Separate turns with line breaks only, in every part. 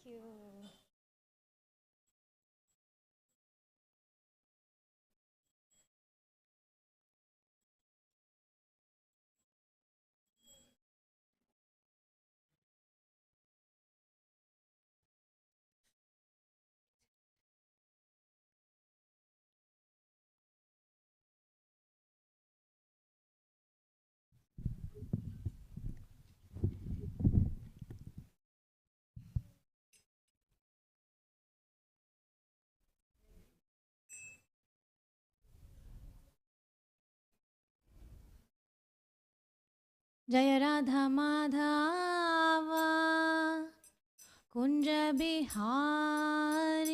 you. जय राधा माधव कुंज बिहारी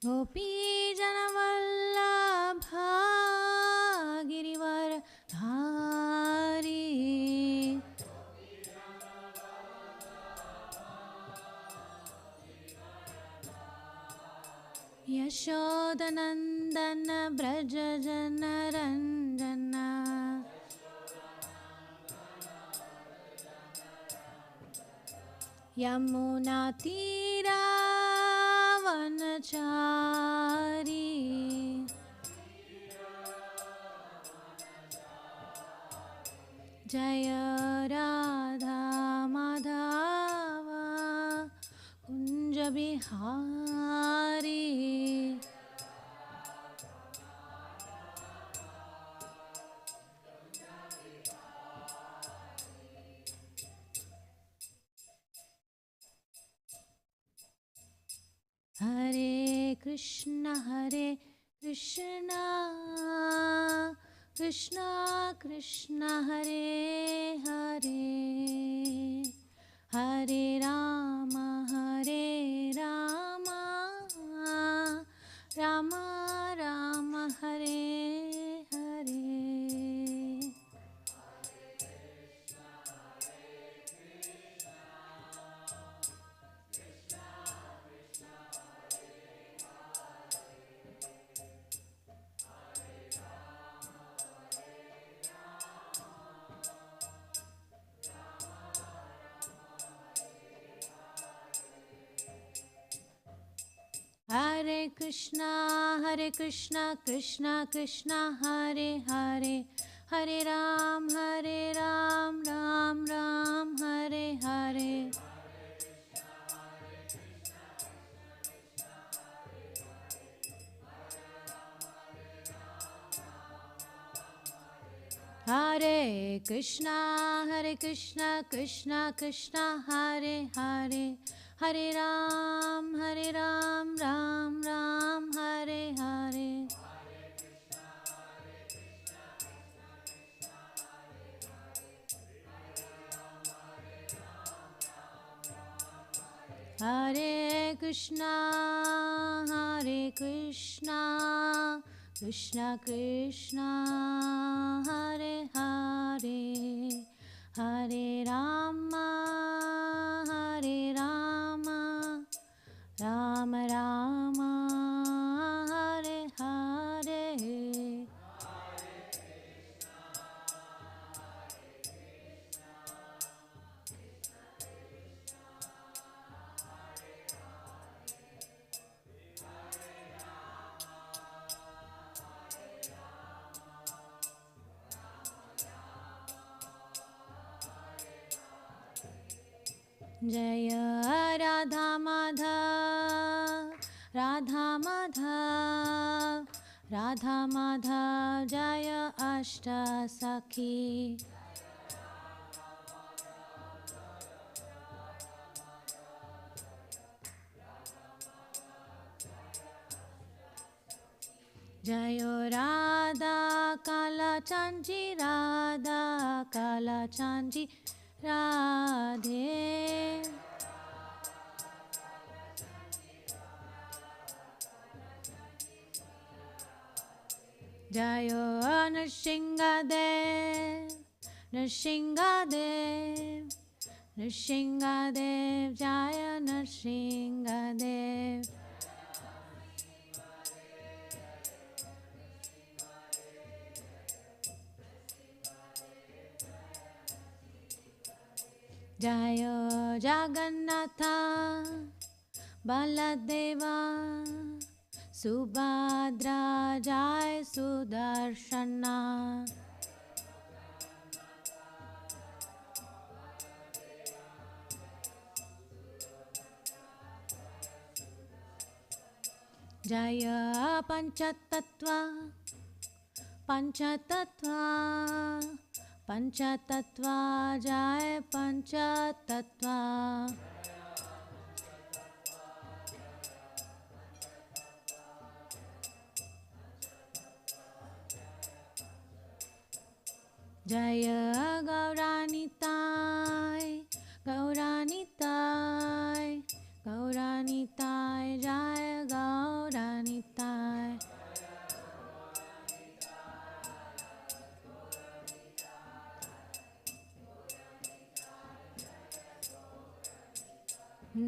गोपी जनवल्लभ गिरिवर धारी यशोदनंदन ब्रज जन रंजन यमुना तीरा वनचारी जय राधा माधव कुंज बिहारी हरे कृष्णा कृष्णा कृष्णा हरे हरे हरे राम राम राम हरे हरे हरे कृष्णा कृष्णा कृष्णा हरे हरे हरे राम राम राम हरे हरे हरे कृष्णा कृष्णा कृष्णा हरे हरे हरे राम राम राम हरे हरे हरे कृष्णा कृष्णा कृष्णा हरे हरे हरे राम राम राम हरे हरे जय राधा माधव जय अष्ट सखी जय राधा काला चांची राधे जय नृसिंहदेव जय Nrisimhadeva Jayo Jagannatha Baladeva Subhadra Jai Sudarshana Jaya Panchatattva Panchatattva Panchatattva Jaya Panchatattva Jaya Gauranitai Gauranitai Gauranitai Jaya Gauranitai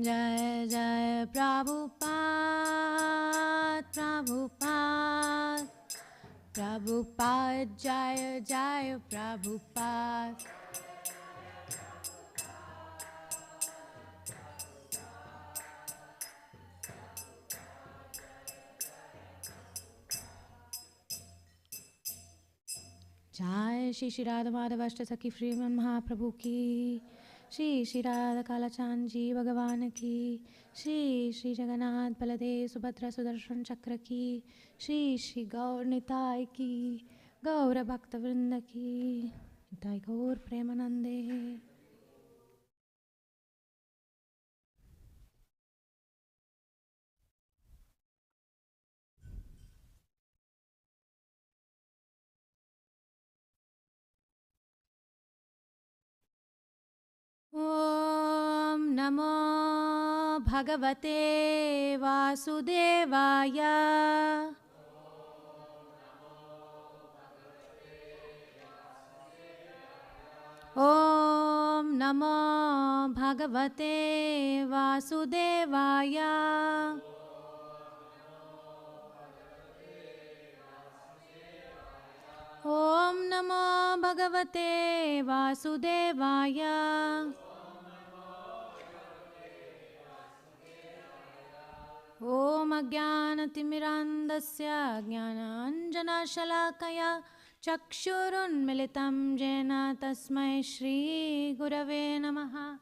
Jai Jai Prabhupada Prabhupada Prabhupada Jaya Jaya Prabhupada Jai Shri Shri Radha Madhava Ashtaki Freeman Mahaprabhu ki Shri Shri Radha Kalachan Ji Bhagavan ki Shri Shri Jagannath Baladev Subhadra Sudarshan Chakra ki Shri Shri Gaur Nitai ki Gaura Bhakta Vrinda ki Nitai Gaur Premanande Om Namo Bhagavate Vasudevaya Om Namo Bhagavate Vasudevaya Om Namo Bhagavate Vasudevaya Om Ajnanatimirandasya Jnananjanashalakaya Chakshurunmilitam Jena Tasmai Shri Gurave Namaha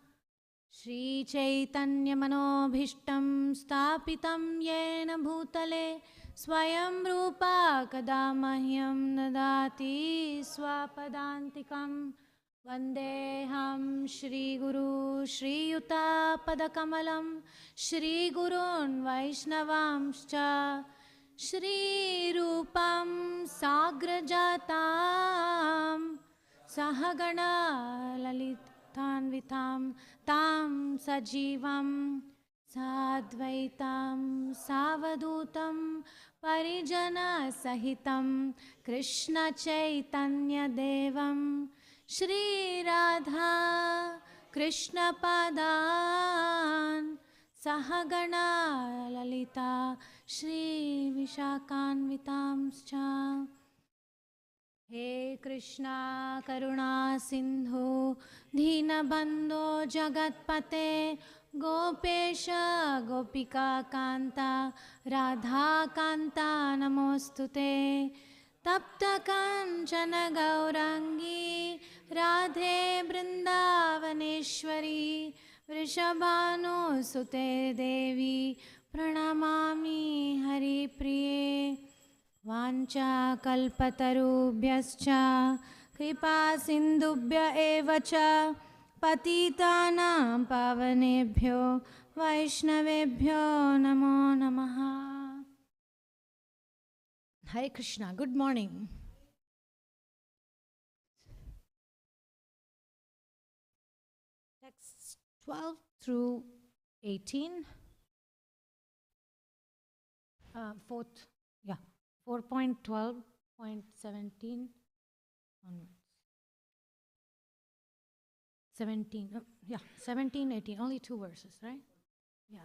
Shri Chaitanya Manobhishtam Stapitam Yena Bhutale Swayam Rupa Kadamahyam Nadati Swapadantikam Vandeham Shri Guru Shri Yuta Padakamalam Shri Gurun Vaishnavamscha Shri Rupam Sagrajatam Sahagana Lalitanvitam Tam Sajivam Sadvaitam Savadutam Parijana Sahitam Krishna Chaitanya Devam Shri Radha Krishna Padan Sahagana Lalita Shri Vishakanvitamscha He Krishna Karuna Sindhu Dhinabandho Jagatpate Gopesha Gopika Kanta Radha Kanta Namostute Tapta Kanchana Gaurangi Radhe Brindavaneshwari Vrishabhanu Sute Devi Pranamami Hari Priye Vancha kalpatarubhyascha kripa sindubhya evacha patitanam pavanebhyo vaishnavebhyo namo namaha. Hare Krishna, good morning. Texts 12 through 18. Fourth, yeah. 4.12.17 onwards. 17, yeah, 17, 18, only 2 verses, right? Yeah.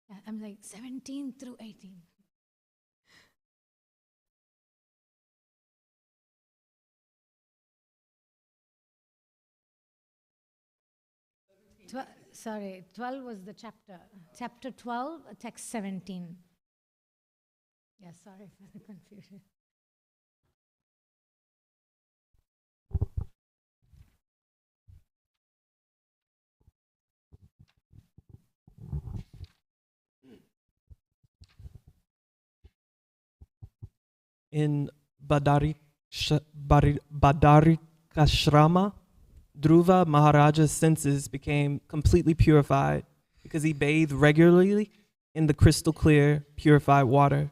Yeah, I'm like 17 through 18. Sorry, 12 was the chapter. Chapter 12, text 17. Yes, sorry for the confusion.
In Badarikashrama, Dhruva Maharaja's senses became completely purified because he bathed regularly in the crystal clear, purified water.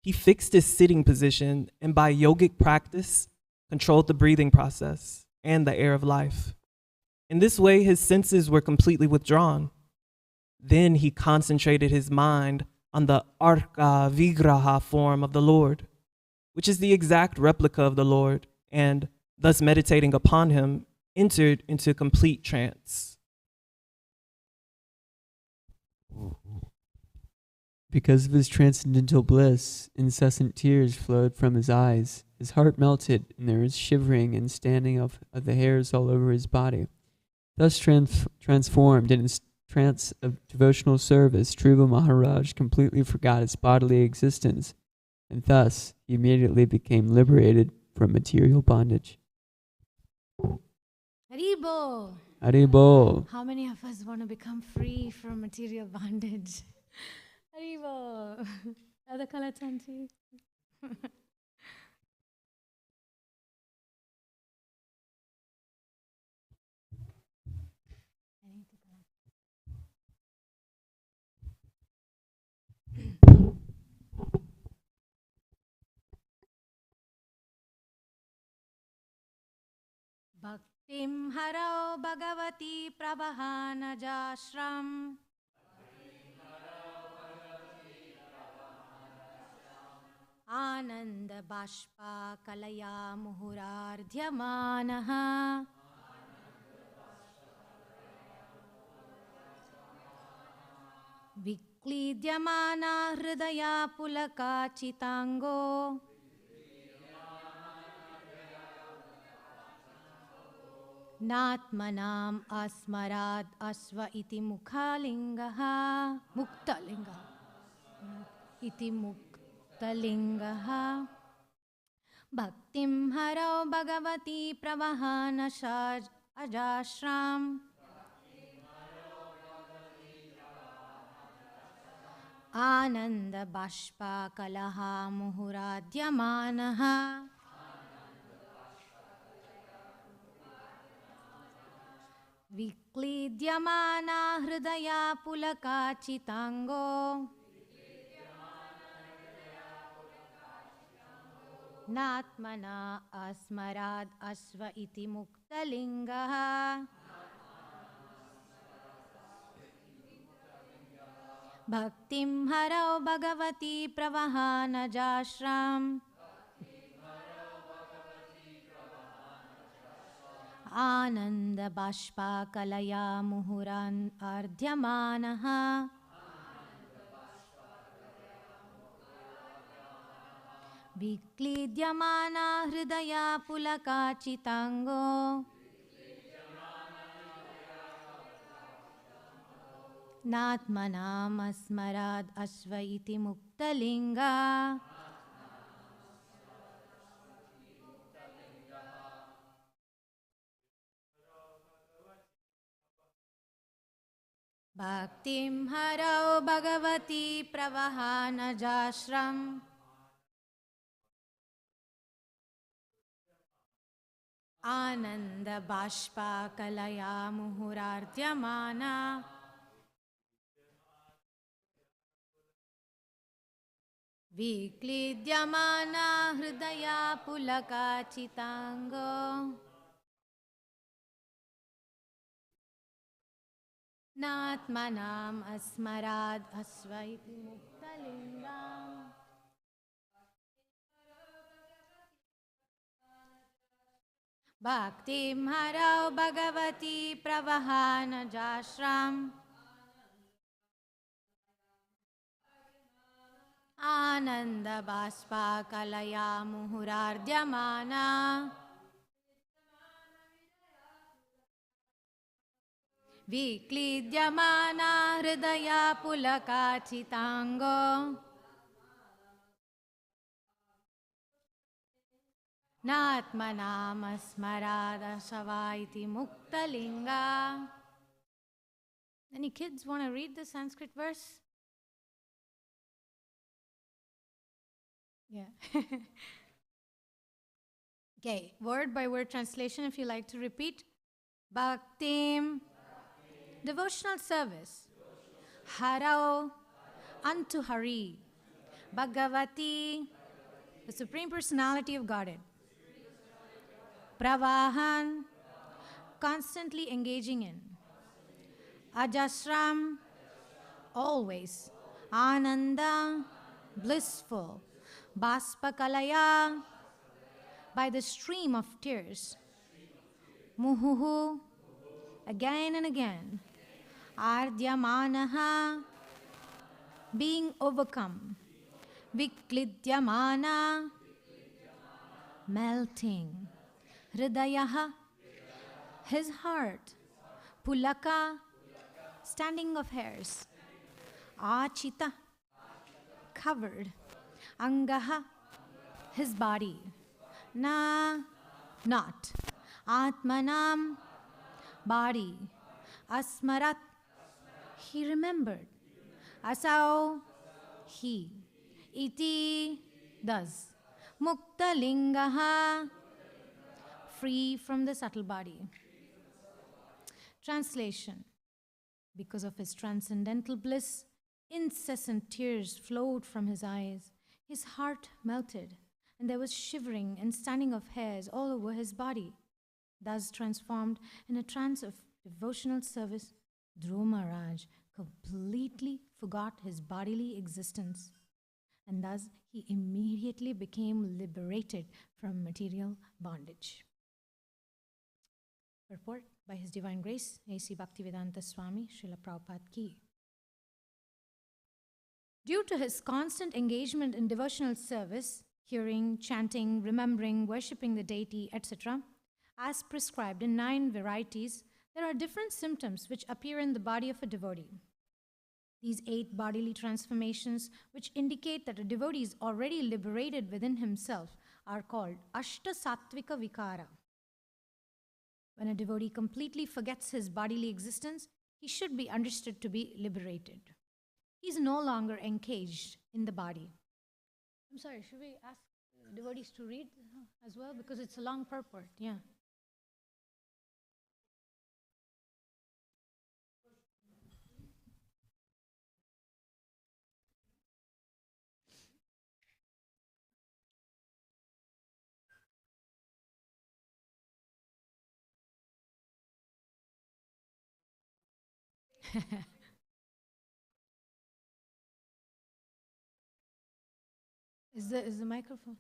He fixed his sitting position and by yogic practice controlled the breathing process and the air of life. In this way, his senses were completely withdrawn. Then he concentrated his mind on the Arka Vigraha form of the Lord, which is the exact replica of the Lord, and thus meditating upon him, entered into complete trance.
Because of his transcendental bliss, incessant tears flowed from his eyes. His heart melted, and there was shivering and standing of the hairs all over his body. Thus transformed in his trance of devotional service, Dhruva Maharaj completely forgot his bodily existence, and thus he immediately became liberated from material bondage.
Haribo!
Haribol.
How many of us want to become free from material bondage? Haribo! Radha Kalachanji. Bhaktim haro bhagavati prabhahanajashram Ananda bashpa kalaya muhurardhyamanaha Viklidyamana hridaya pulaka chitango Natmanam asmarad asva iti mukhalingaha Muktalingaha iti muktalingaha Bhaktim haro bhagavati pravahana ajashram Ananda bashpa kalaha muhuradyamanaha Viklidyamana hridaya pulaka chitango Natmana asmarad asva iti muktalingaha Bhaktim haro bhagavati pravahanajashram Ananda bashpa kalaya muhuran ardhyamanaha Viklidyamana hridaya pulaka chitango Natmanam asmarad asva iti muktalinga Bhaktim haro bhagavati pravahanajashram Ananda bashpa kalaya muhurardhyamana Viklidyamana hridaya pulaka chitango Natmanam asmarad asva iti muktalingam Bhaktim haro bhagavati pravahanajashram Ananda bashpa kalaya muhurardhyamana विक्लीद्यमाना हृदया पुलकाचिताङ्गो नात्मनामस्मरादशवा इति मुक्तलिङ्गा. Any kids want to read the Sanskrit verse? Yeah. Okay, word by word translation if you like to repeat. Bhaktim, devotional service. Harao, unto Hari. Bhagavati, the Supreme Personality of Godhead. Pravahan, constantly engaging in. Ajasram, always. Ananda, blissful. Baspakalaya, by the stream of tears. Muhuhu, again and again. Ardyamanaha, being overcome. Viklidyamana, melting. Hridayaha, his heart. Pulaka, standing of hairs. Achita, covered. Angaha, his body. Na, not. Atmanam, body. Asmarat, he remembered. Asau, he. Iti, thus. Mukta lingaha, free from the subtle body. Translation. Because of his transcendental bliss, incessant tears flowed from his eyes. His heart melted, and there was shivering and standing of hairs all over his body. Thus transformed in a trance of devotional service, Dhruva Maharaj completely forgot his bodily existence, and thus he immediately became liberated from material bondage. Purport by His Divine Grace, A.C. Bhaktivedanta Swami, Srila Prabhupada Ki. Due to his constant engagement in devotional service, hearing, chanting, remembering, worshipping the deity, etc., as prescribed in 9 varieties, there are different symptoms which appear in the body of a devotee. These 8 bodily transformations, which indicate that a devotee is already liberated within himself, are called Ashta Sattvika Vikara. When a devotee completely forgets his bodily existence, he should be understood to be liberated. He is no longer encaged in the body. I'm sorry, should we ask devotees to read as well? Because it's a long purport, yeah. Is the microphone?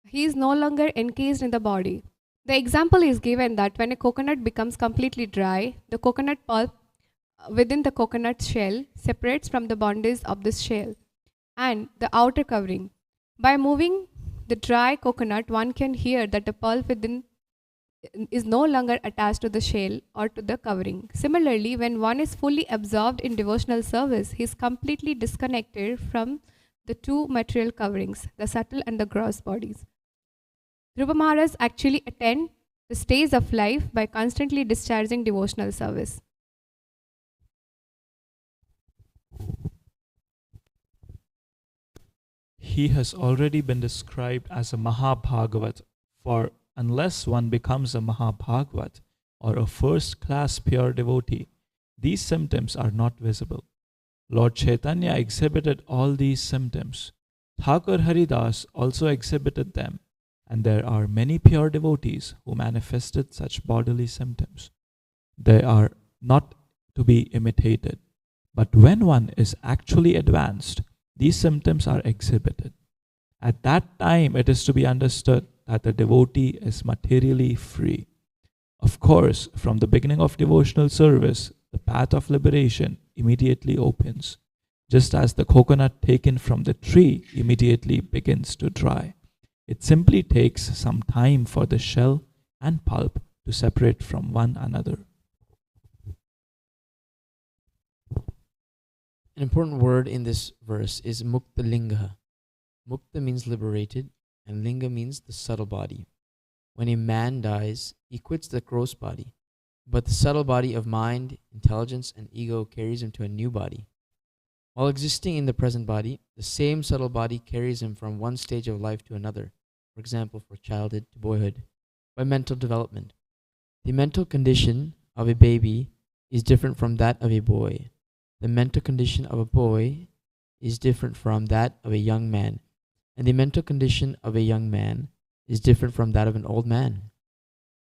He is no longer encased in the body. The example is given that when a coconut becomes completely dry, the coconut pulp within the coconut shell separates from the bondage of this shell and the outer covering. By moving the dry coconut, one can hear that the pulp within is no longer attached to the shell or to the covering. Similarly, when one is fully absorbed in devotional service, he is completely disconnected from the 2 material coverings, the subtle and the gross bodies. Dhruva Maharaj actually attained the stage of life by constantly discharging devotional service.
He has already been described as a Mahabhagavat, for unless one becomes a Mahabhagavat or a first-class pure devotee, these symptoms are not visible. Lord Chaitanya exhibited all these symptoms. Thakur Haridas also exhibited them, and there are many pure devotees who manifested such bodily symptoms. They are not to be imitated. But when one is actually advanced, these symptoms are exhibited. At that time, it is to be understood that the devotee is materially free. Of course, from the beginning of devotional service, the path of liberation immediately opens, just as the coconut taken from the tree immediately begins to dry. It simply takes some time for the shell and pulp to separate from one another.
An important word in this verse is mukta linga. Mukta means liberated, and linga means the subtle body. When a man dies, he quits the gross body, but the subtle body of mind, intelligence, and ego carries him to a new body. While existing in the present body, the same subtle body carries him from one stage of life to another, for example, from childhood to boyhood, by mental development. The mental condition of a baby is different from that of a boy. The mental condition of a boy is different from that of a young man, and the mental condition of a young man is different from that of an old man.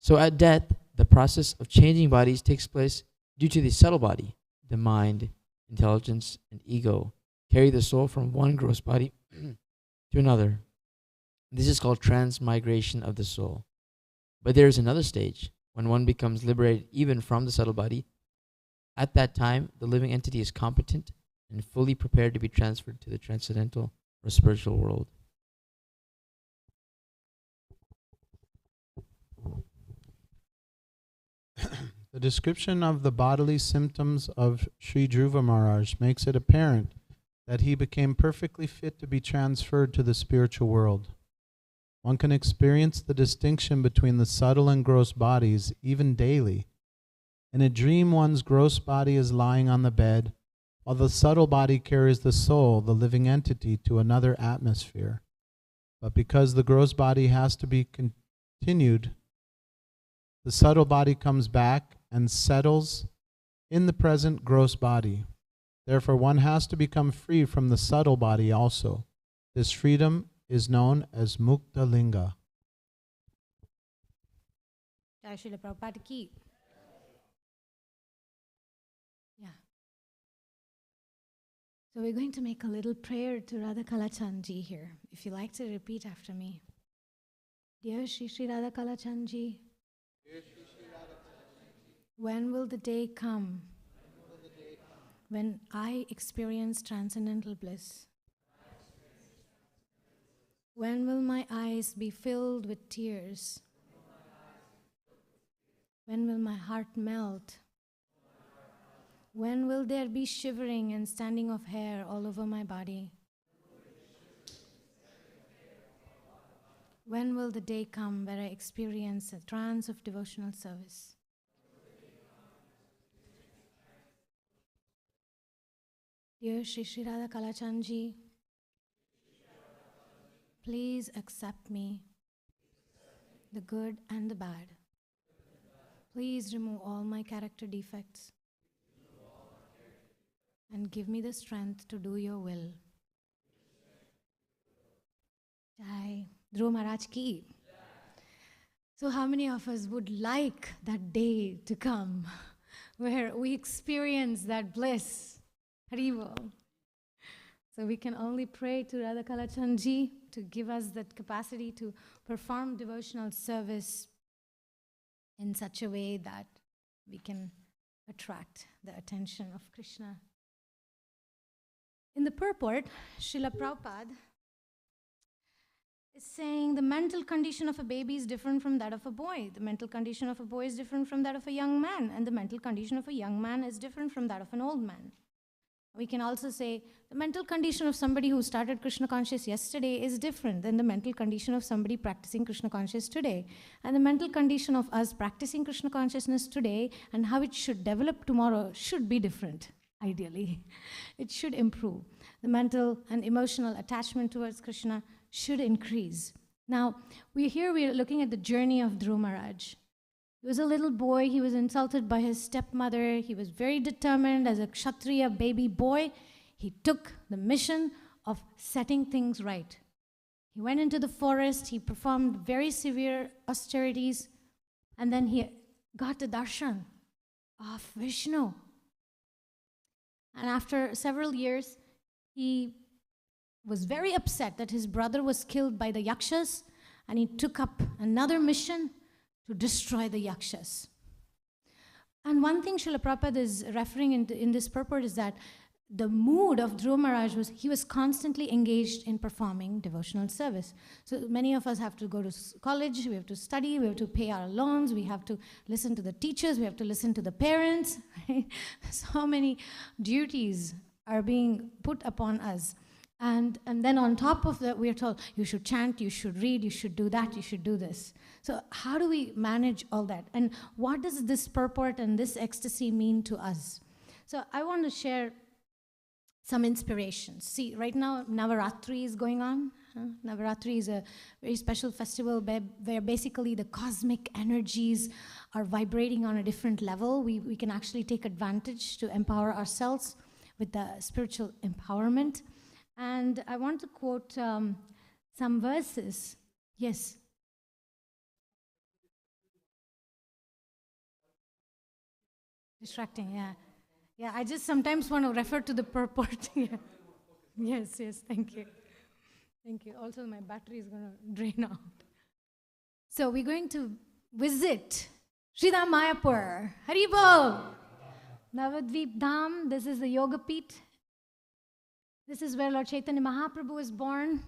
So at death, the process of changing bodies takes place due to the subtle body. The mind, intelligence, and ego carry the soul from one gross body to another. This is called transmigration of the soul. But there is another stage, when one becomes liberated even from the subtle body. At that time, the living entity is competent and fully prepared to be transferred to the transcendental or spiritual world.
The description of the bodily symptoms of Sri Dhruva Maharaj makes it apparent that he became perfectly fit to be transferred to the spiritual world. One can experience the distinction between the subtle and gross bodies even daily. In a dream, one's gross body is lying on the bed, while the subtle body carries the soul, the living entity, to another atmosphere. But because the gross body has to be continued, the subtle body comes back and settles in the present gross body. Therefore, one has to become free from the subtle body also. This freedom is known as mukta linga.
Jai Srila Prabhupada ki. Yeah. So we're going to make a little prayer to Radha Kalachandji here. If you like to repeat after me. Dear Shri Shri Radha Kalachandji, when will the day come when I experience transcendental bliss? When will my eyes be filled with tears? When will my heart melt? When will there be shivering and standing of hair all over my body? When will the day come where I experience a trance of devotional service? Dear Shri Shri Radha Kalachandji, please accept me, the good and the bad. Please remove all my character defects and give me the strength to do your will. Jai Dhruva Maharaj ki. So how many of us would like that day to come where we experience that bliss? Haribol. So we can only pray to Radha Kalachandji to give us that capacity to perform devotional service in such a way that we can attract the attention of Krishna. In the purport, Srila Prabhupada is saying the mental condition of a baby is different from that of a boy. The mental condition of a boy is different from that of a young man. And the mental condition of a young man is different from that of an old man. We can also say the mental condition of somebody who started Krishna conscious yesterday is different than the mental condition of somebody practicing Krishna conscious today. And the mental condition of us practicing Krishna consciousness today and how it should develop tomorrow should be different, ideally. It should improve. The mental and emotional attachment towards Krishna should increase. Now, we're looking at the journey of Dhruva Maharaj. He was a little boy. He was insulted by his stepmother. He was very determined as a Kshatriya baby boy. He took the mission of setting things right. He went into the forest. He performed very severe austerities. And then he got the darshan of Vishnu. And after several years, he was very upset that his brother was killed by the yakshas. And he took up another mission to destroy the yakshas. And one thing Srila Prabhupada is referring in this purport is that the mood of Dhruva Maharaj was, he was constantly engaged in performing devotional service. So many of us have to go to college, we have to study, we have to pay our loans, we have to listen to the teachers, we have to listen to the parents. Right? So many duties are being put upon us. And then on top of that, we are told, you should chant, you should read, you should do that, you should do this. So how do we manage all that? And what does this purport and this ecstasy mean to us? So I want to share some inspirations. See, right now, Navaratri is going on. Navaratri is a very special festival where basically the cosmic energies are vibrating on a different level. We can actually take advantage to empower ourselves with the spiritual empowerment. And I want to quote some verses. Yes. Distracting, yeah. Yeah, I just sometimes want to refer to the purport. Yeah. Yes, thank you. Thank you. Also, my battery is going to drain out. So we're going to visit Sridham Mayapur. Haribol! Navadvip Dham, this is the Yoga Peeth. This is where Lord Chaitanya Mahaprabhu was born.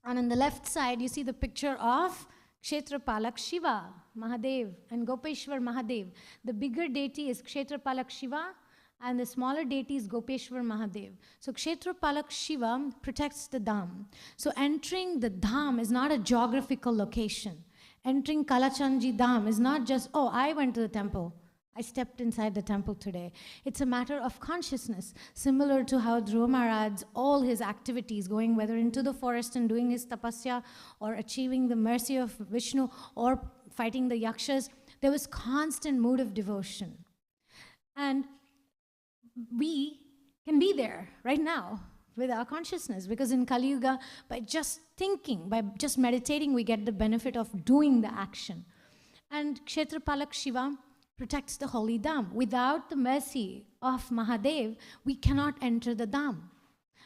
And on the left side, you see the picture of Kshetrapalak Shiva, Mahadev, and Gopeshwar Mahadev. The bigger deity is Kshetrapalak Shiva, and the smaller deity is Gopeshwar Mahadev. So Kshetrapalak Shiva protects the Dham. So entering the Dham is not a geographical location. Entering Kalachandji Dham is not just, oh, I went to the temple. I stepped inside the temple today. It's a matter of consciousness, similar to how Dhruva Maharaj, all his activities, going whether into the forest and doing his tapasya, or achieving the mercy of Vishnu, or fighting the yakshas, there was constant mood of devotion. And we can be there right now with our consciousness, because in Kali Yuga, by just thinking, by just meditating, we get the benefit of doing the action. And Kshetrapalak Shiva protects the holy Dham. Without the mercy of Mahadev, we cannot enter the Dham.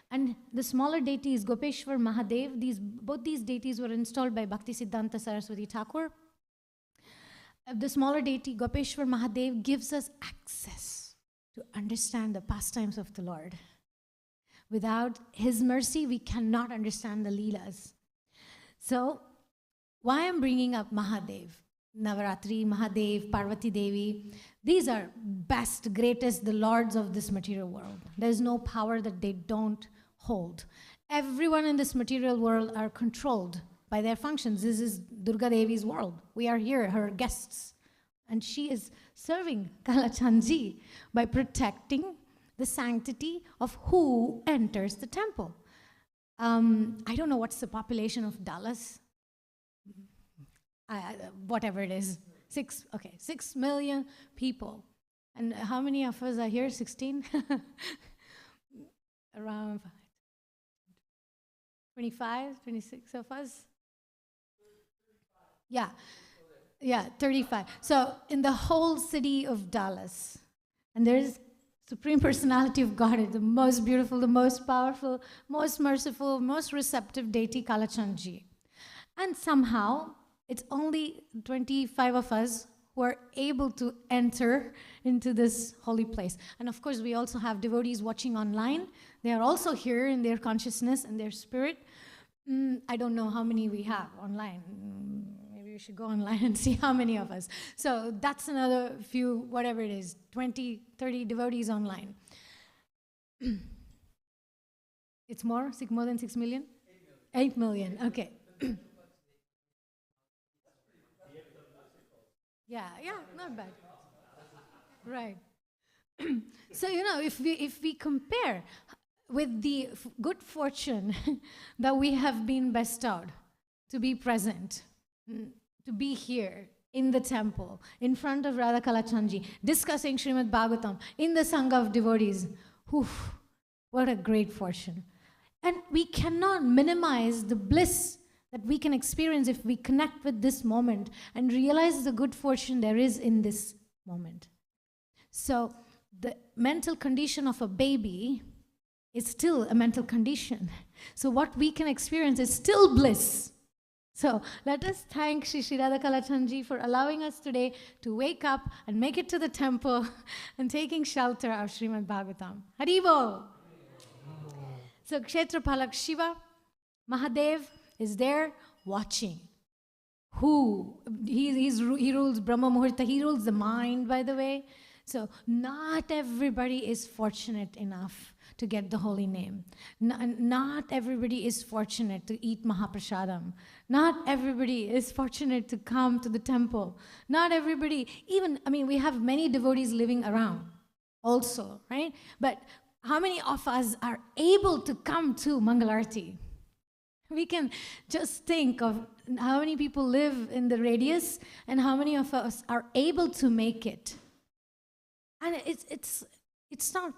And the smaller deity is Gopeshwar Mahadev. Both these deities were installed by Bhaktisiddhanta Saraswati Thakur. The smaller deity, Gopeshwar Mahadev, gives us access to understand the pastimes of the Lord. Without his mercy, we cannot understand the Leelas. So, why I'm bringing up Mahadev? Navaratri, Mahadev, Parvati Devi, these are best, greatest, the lords of this material world. There's no power that they don't hold. Everyone in this material world are controlled by their functions. This is Durga Devi's world. We are here, her guests. And she is serving Kalachandji by protecting the sanctity of who enters the temple. I don't know what's the population of Dallas. Whatever it is, 6 million people. And how many of us are here? 16? Around 25, 26 of us? Yeah, 35. So in the whole city of Dallas, and there's Supreme Personality of Godhead, the most beautiful, the most powerful, most merciful, most receptive deity, Kalachandji. And somehow, it's only 25 of us who are able to enter into this holy place. And of course, we also have devotees watching online. They are also here in their consciousness and their spirit. I don't know how many we have online. Maybe we should go online and see how many of us. So that's another few, whatever it is, 20, 30 devotees online. It's more than 6 million? 8 million, okay. Yeah, not bad. Right. So, if we compare with the good fortune that we have been bestowed to be present, to be here in the temple, in front of Radha Kalachandji, discussing Srimad Bhagavatam, in the Sangha of devotees, what a great fortune. And we cannot minimize the bliss that we can experience if we connect with this moment and realize the good fortune there is in this moment. So the mental condition of a baby is still a mental condition. So what we can experience is still bliss. So let us thank Shri Shri Radha Kalachandji for allowing us today to wake up and make it to the temple and taking shelter of Srimad Bhagavatam. Haribol! So Kshetrapalak Shiva, Mahadev is there watching. He rules Brahma Muhurta, he rules the mind, by the way. So not everybody is fortunate enough to get the holy name. Not everybody is fortunate to eat Mahaprasadam. Not everybody is fortunate to come to the temple. Not everybody, we have many devotees living around also, right? But how many of us are able to come to Mangalarti? We can just think of how many people live in the radius and how many of us are able to make it. And it's not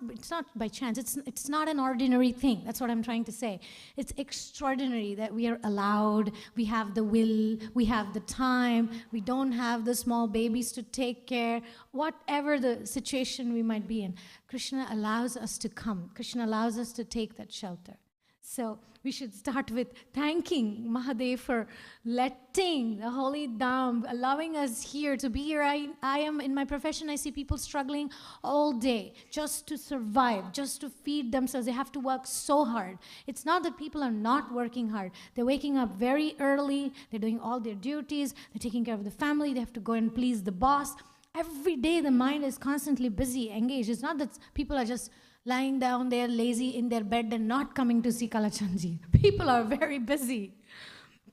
by chance. It's not an ordinary thing. That's what I'm trying to say. It's extraordinary that we are allowed. We have the will. We have the time. We don't have the small babies to take care. Whatever the situation we might be in, Krishna allows us to come. Krishna allows us to take that shelter. So we should start with thanking Mahadev for letting the holy Dham, allowing us here to be here. I am in my profession, I see people struggling all day just to survive, just to feed themselves. They have to work so hard. It's not that people are not working hard. They're waking up very early. They're doing all their duties. They're taking care of the family. They have to go and please the boss. Every day the mind is constantly busy, engaged. It's not that people are just lying down there lazy in their bed and not coming to see Kalachandji. People are very busy.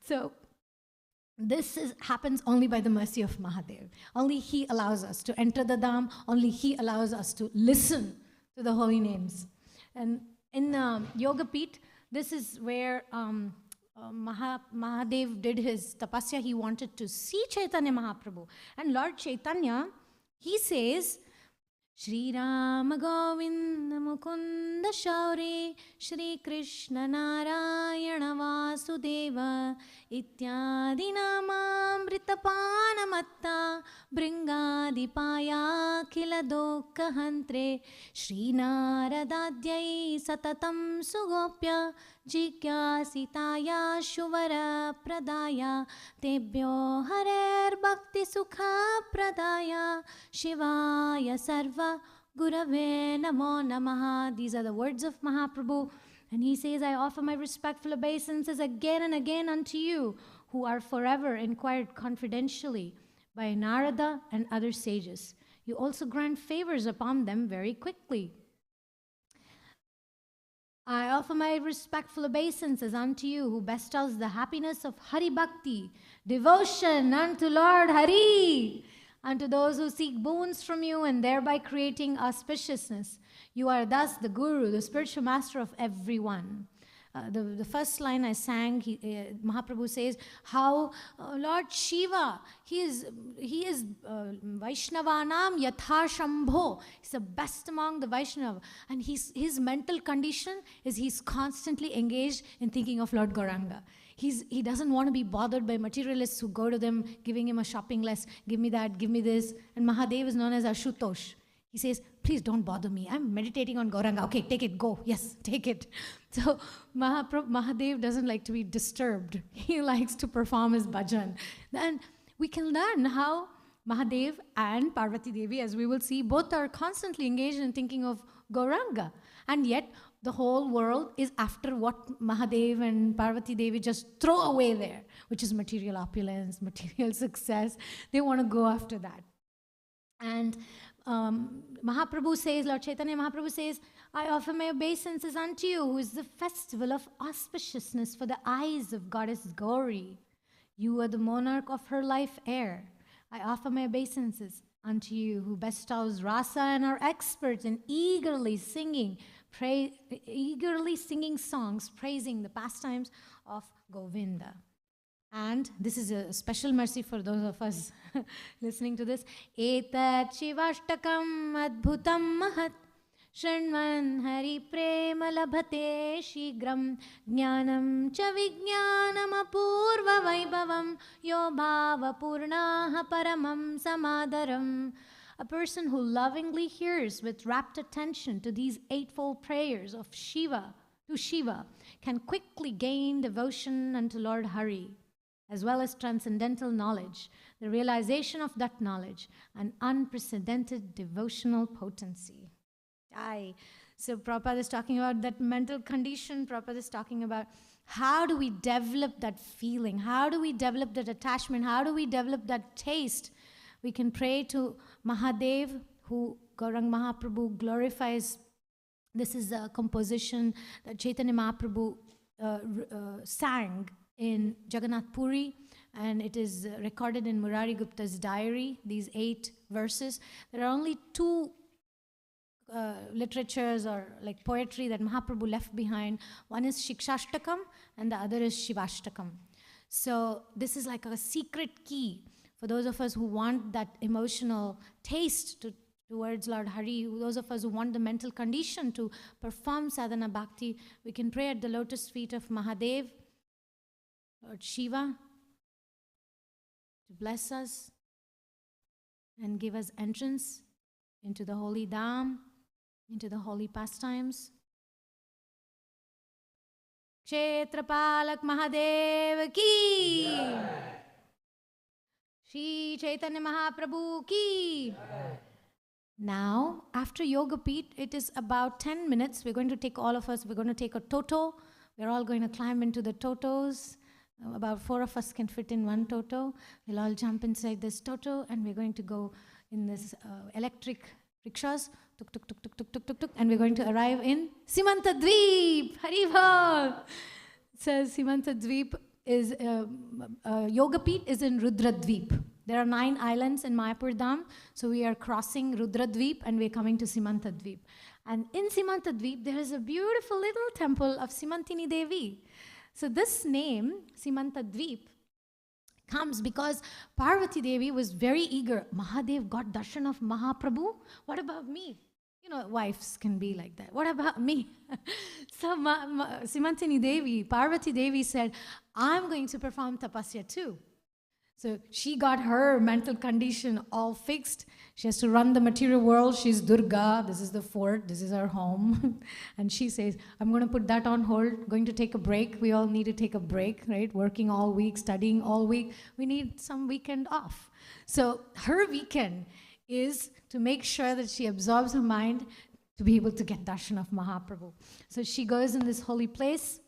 So this happens only by the mercy of Mahadev. Only he allows us to enter the Dham. Only he allows us to listen to the holy names. And in Yoga Peeth, this is where Mahadev did his tapasya. He wanted to see Chaitanya Mahaprabhu. And Lord Chaitanya, he says, Shri Ram Govinda Mukunda Shauri Shri Krishna Narayana Vasudeva Ityadi Namamrita Panamatta Bringadipaya Kila Dokka Hantre Shri Naradadyai Satatam Sugopya Jikyasitaya Shuvara Pradaya Tebhyo Harer Bhakti Sukha Pradaya Shivaya Sarva Gurave Namo Namaha. These are the words of Mahaprabhu. And he says, I offer my respectful obeisances again and again unto you, who are forever inquired confidentially by Narada and other sages. You also grant favors upon them very quickly. I offer my respectful obeisances unto you, who bestows the happiness of Hari Bhakti, devotion unto Lord Hari, unto those who seek boons from you and thereby creating auspiciousness. You are thus the Guru, the spiritual master of everyone. The first line I sang, Mahaprabhu says how Lord Shiva, he is Vaishnavanam Yatha Shambho. He's the best among the Vaishnava. And his mental condition is he's constantly engaged in thinking of Lord Gauranga. He doesn't want to be bothered by materialists who go to them, giving him a shopping list, give me that, give me this. And Mahadev is known as Ashutosh. He says, please don't bother me. I'm meditating on Gauranga. Okay, take it, go. Yes, take it. So Mahadev doesn't like to be disturbed. He likes to perform his bhajan. Then we can learn how Mahadev and Parvati Devi, as we will see, both are constantly engaged in thinking of Gauranga. And yet, the whole world is after what Mahadev and Parvati Devi just throw away there, which is material opulence, material success. They want to go after that. And Mahaprabhu says, Lord Chaitanya Mahaprabhu says, I offer my obeisances unto you, who is the festival of auspiciousness for the eyes of Goddess Gauri. You are the monarch of her life air. I offer my obeisances unto you, who bestows rasa and are experts in eagerly singing songs praising the pastimes of Govinda. And this is a special mercy for those of us listening to this. Etat Shivashtakam Adbhutam Mahat Shranman Hari Prema Labhate Shigram Jnanam Cha Vijnanam Apurva Vaibhavam Yo Bhava Purnaha Paramam Samadaram. A person who lovingly hears with rapt attention to these eightfold prayers of Shiva, to Shiva, can quickly gain devotion unto Lord Hari. as well as transcendental knowledge, the realization of that knowledge, and unprecedented devotional potency. Aye. So Prabhupada is talking about that mental condition. Prabhupada is talking about how do we develop that feeling? How do we develop that attachment? How do we develop that taste? We can pray to Mahadev, who Gaurang Mahaprabhu glorifies. This is a composition that Chaitanya Mahaprabhu sang in Jagannath Puri, and it is recorded in Murari Gupta's diary, these 8 verses. There are only 2 literatures or like poetry that Mahaprabhu left behind. One is Shikshashtakam and the other is Shivashtakam. So this is like a secret key for those of us who want that emotional taste towards Lord Hari, those of us who want the mental condition to perform sadhana bhakti. We can pray at the lotus feet of Mahadev, Lord Shiva, to bless us and give us entrance into the holy dham, into the holy pastimes. Kshetrapalak Mahadev ki! Shri Chaitanya Mahaprabhu ki! Now, after Yoga Peet, it is about 10 minutes. We're going to take all of us, we're going to take a toto. We're all going to climb into the totos. About 4 of us can fit in one toto. We'll all jump inside this toto and we're going to go in this electric rickshaws, tuk tuk tuk tuk tuk tuk tuk tuk, and we're going to arrive in Simanta Dweep. Haribol! It says Simanta Dweep is, Yoga Peet is in Rudra Dweep. There are 9 islands in Mayapur Dham, so we are crossing Rudra Dweep and we're coming to Simanta Dweep. And in Simanta Dweep, there is a beautiful little temple of Simantini Devi. So this name, Simanta Dweep, comes because Parvati Devi was very eager. Mahadev got darshan of Mahaprabhu. What about me? You know, wives can be like that. What about me? So Simantini Devi, Parvati Devi said, I'm going to perform tapasya too. So she got her mental condition all fixed. She has to run the material world. She's Durga. This is the fort. This is our home. And she says, I'm going to put that on hold. Going to take a break. We all need to take a break, right? Working all week, studying all week. We need some weekend off. So her weekend is to make sure that she absorbs her mind to be able to get darshan of Mahaprabhu. So she goes in this holy place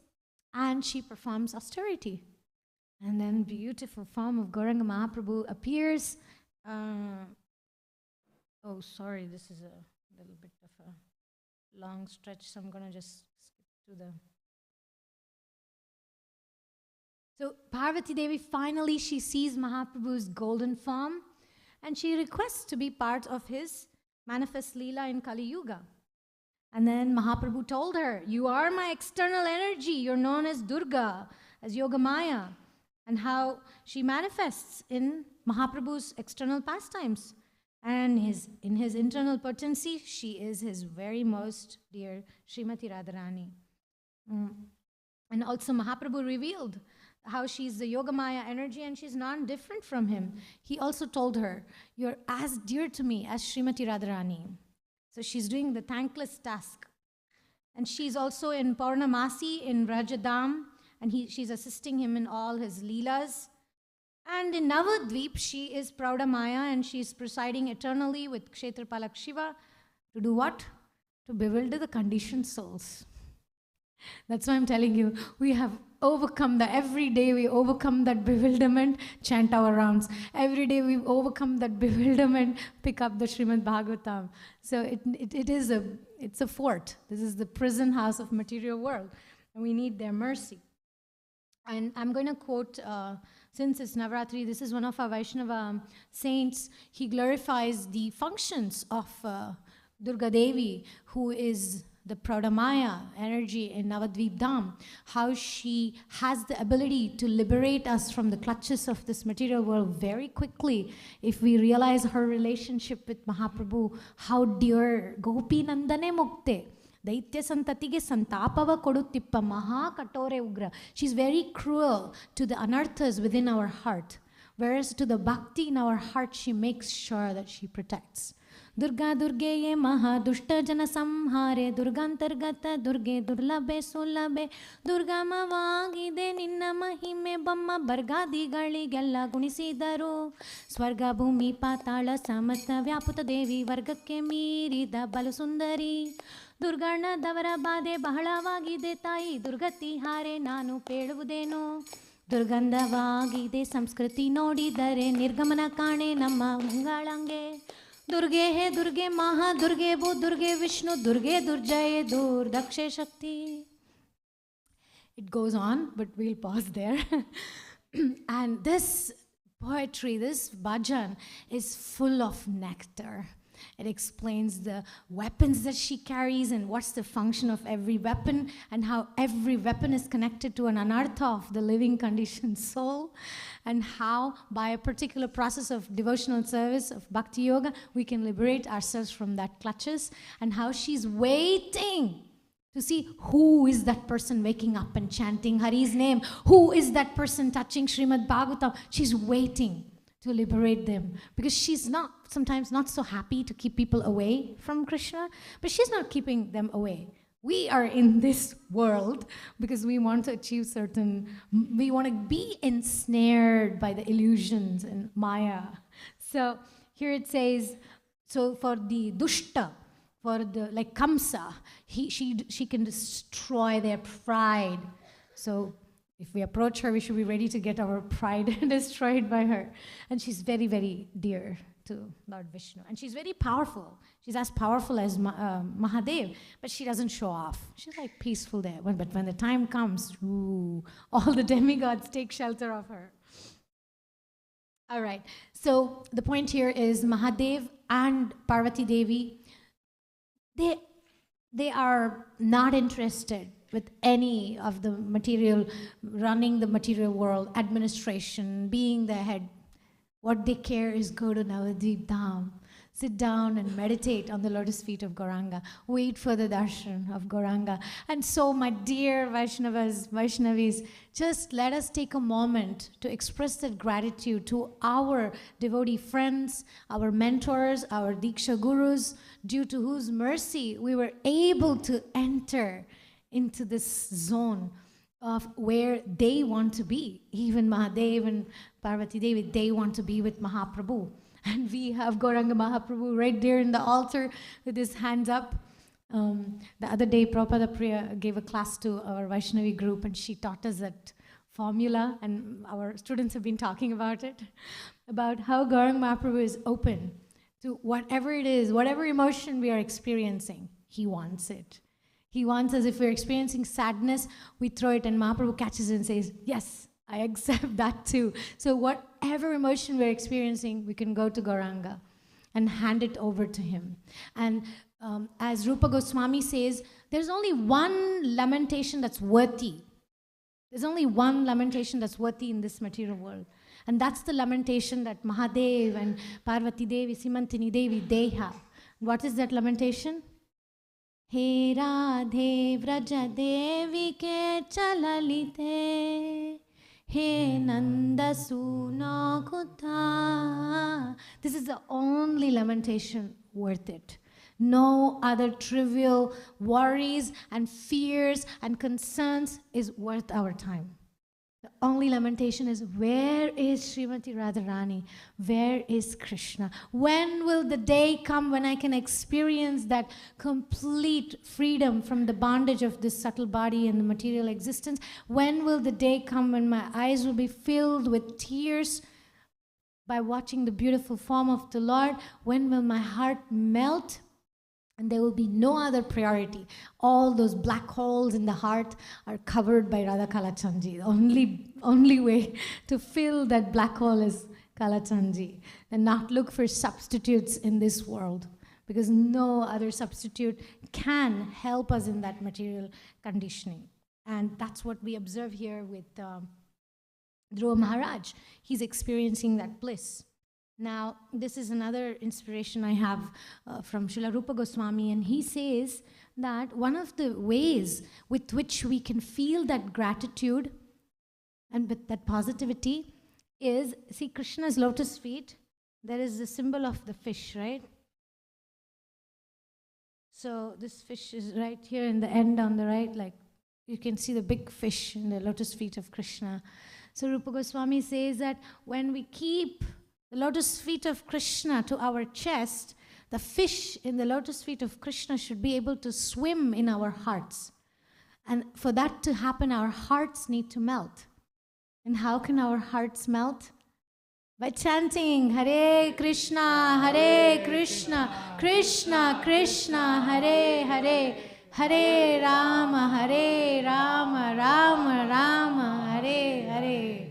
and she performs austerity. And then beautiful form of Gauranga Mahaprabhu appears. Oh, sorry, this is a little bit of a long stretch, so I'm going to just skip to the... So Parvati Devi, finally she sees Mahaprabhu's golden form and she requests to be part of his manifest Leela in Kali Yuga. And then Mahaprabhu told her, you are my external energy, you're known as Durga, as Yogamaya. And how she manifests in Mahaprabhu's external pastimes. And in his internal potency, she is his very most dear Srimati Radharani. And also Mahaprabhu revealed how she's the Yogamaya energy and she's non-different from him. He also told her, you're as dear to me as Srimati Radharani. So she's doing the thankless task. And she's also in Purnamasi in Rajadam. And she's assisting him in all his leelas. And in Navadvip, she is Praudamaya and she's presiding eternally with Kshetrapalak Shiva to do what? To bewilder the conditioned souls. That's why I'm telling you, we have overcome that. Every day we overcome that bewilderment, chant our rounds. Every day we overcome that bewilderment, pick up the Srimad Bhagavatam. So it's a fort. This is the prison house of material world. And we need their mercy. And I'm going to quote, since it's Navratri, this is one of our Vaishnava saints. He glorifies the functions of Durga Devi, who is the Praudamaya energy in Navadvip Dham, how she has the ability to liberate us from the clutches of this material world very quickly if we realize her relationship with Mahaprabhu, how dear Gopi Nandane Mukte. Daitya santatige santapava kodutippa maha katore ugra. She's very cruel to the anarthas within our heart. Whereas to the bhakti in our heart, she makes sure that she protects. Durga दुर्गे महादुष्ट जन संहारे दुर्गांतर्गत दुर्गे दुर्लभे ಸುಲಭೆ ದುರ್ಗಮವಾಗಿದೆ ನಿನ್ನ ಮಹಿಮೆ ಬಮ್ಮ ಬರ್ಗಾದಿಗಳಿಗೆಲ್ಲ ಗುಣಿಸಿದರು ಸ್ವರ್ಗ ಭೂಮಿ ಪಾತಾಳ ಸಮಸ್ತ ವ್ಯಾಪುತ ದೇವಿ ವರ್ಗಕ್ಕೆ ಮೀರಿದ ಬಲು ಸುಂದರಿ ದುರ್ಗಣ್ಣದವರ ಬಾಧೆ ಬಹಳವಾಗಿದೆ ತಾಯಿ ದುರ್ಗತಿ ಹಾರೆ ನಾನು ಪೇಳುವುದೇನು ದುರ್ಗಂಧವಾಗಿದೆ ಸಂಸ್ಕೃತಿ ನೋಡಿದರೆ ನಿರ್ಗಮನ ಕಾಣೆ ನಮ್ಮ ಮಂಗಳಂಗೆ दुर्गे है दुर्गे महा दुर्गे वो दुर्गे विष्णु दुर्गे दुर्जय दुर्दक्षे शक्ति. It goes on, but we'll pause there. And this poetry, this bhajan, is full of nectar. It explains the weapons that she carries and what's the function of every weapon and how every weapon is connected to an anartha of the living conditioned soul, and how by a particular process of devotional service of bhakti yoga we can liberate ourselves from that clutches, and how she's waiting to see who is that person waking up and chanting Hari's name, who is that person touching Srimad Bhagavatam. She's waiting to liberate them, because she's sometimes not so happy to keep people away from Krishna, but she's not keeping them away. We are in this world because we want to achieve we want to be ensnared by the illusions and Maya. So here it says, so for the dushta, for the like Kamsa, she can destroy their pride. So if we approach her, we should be ready to get our pride destroyed by her. And she's very, very dear to Lord Vishnu. And she's very powerful. She's as powerful as Mahadev, but she doesn't show off. She's like peaceful there. But when the time comes, ooh, all the demigods take shelter of her. All right. So the point here is Mahadev and Parvati Devi, they are not interested with any of the material, running the material world, administration, being the head. What they care is go to Navadvip Dham, sit down and meditate on the lotus feet of Gauranga, wait for the darshan of Gauranga. And so, my dear Vaishnavis, just let us take a moment to express that gratitude to our devotee friends, our mentors, our Diksha Gurus, due to whose mercy we were able to enter into this zone of where they want to be. Even Mahadev and Parvati Devi, they want to be with Mahaprabhu. And we have Gauranga Mahaprabhu right there in the altar with his hands up. The other day, Prabhupada Priya gave a class to our Vaishnavi group, and she taught us that formula, and our students have been talking about it, about how Gauranga Mahaprabhu is open to whatever it is, whatever emotion we are experiencing, he wants it. He wants us, if we're experiencing sadness, we throw it and Mahaprabhu catches it and says, yes, I accept that too. So whatever emotion we're experiencing, we can go to Gauranga and hand it over to him. And as Rupa Goswami says, there's only one lamentation that's worthy. There's only one lamentation that's worthy in this material world. And that's the lamentation that Mahadev and Parvati Devi, Simantini Devi, they have. What is that lamentation? हे राधे व्रज देवी के चललिते हे नंद सुनो कुथा. This is the only lamentation worth it. No other trivial worries and fears and concerns is worth our time. The only lamentation is, where is Srimati Radharani? Where is Krishna? When will the day come when I can experience that complete freedom from the bondage of this subtle body and the material existence? When will the day come when my eyes will be filled with tears by watching the beautiful form of the Lord? When will my heart melt? And there will be no other priority. All those black holes in the heart are covered by Radha Kalachandji. The only way to fill that black hole is Kalachandji. And not look for substitutes in this world, because no other substitute can help us in that material conditioning. And that's what we observe here with Dhruva Maharaj. He's experiencing that bliss. Now, this is another inspiration I have from Srila Rupa Goswami, and he says that one of the ways with which we can feel that gratitude and with that positivity is, see Krishna's lotus feet, there is the symbol of the fish, right? So this fish is right here in the end on the right, like you can see the big fish in the lotus feet of Krishna. So Rupa Goswami says that when we keep the lotus feet of Krishna to our chest, the fish in the lotus feet of Krishna should be able to swim in our hearts. And for that to happen, our hearts need to melt. And how can our hearts melt? By chanting Hare Krishna, Krishna Krishna, Hare Hare, Hare Rama, Rama Rama, Hare Hare.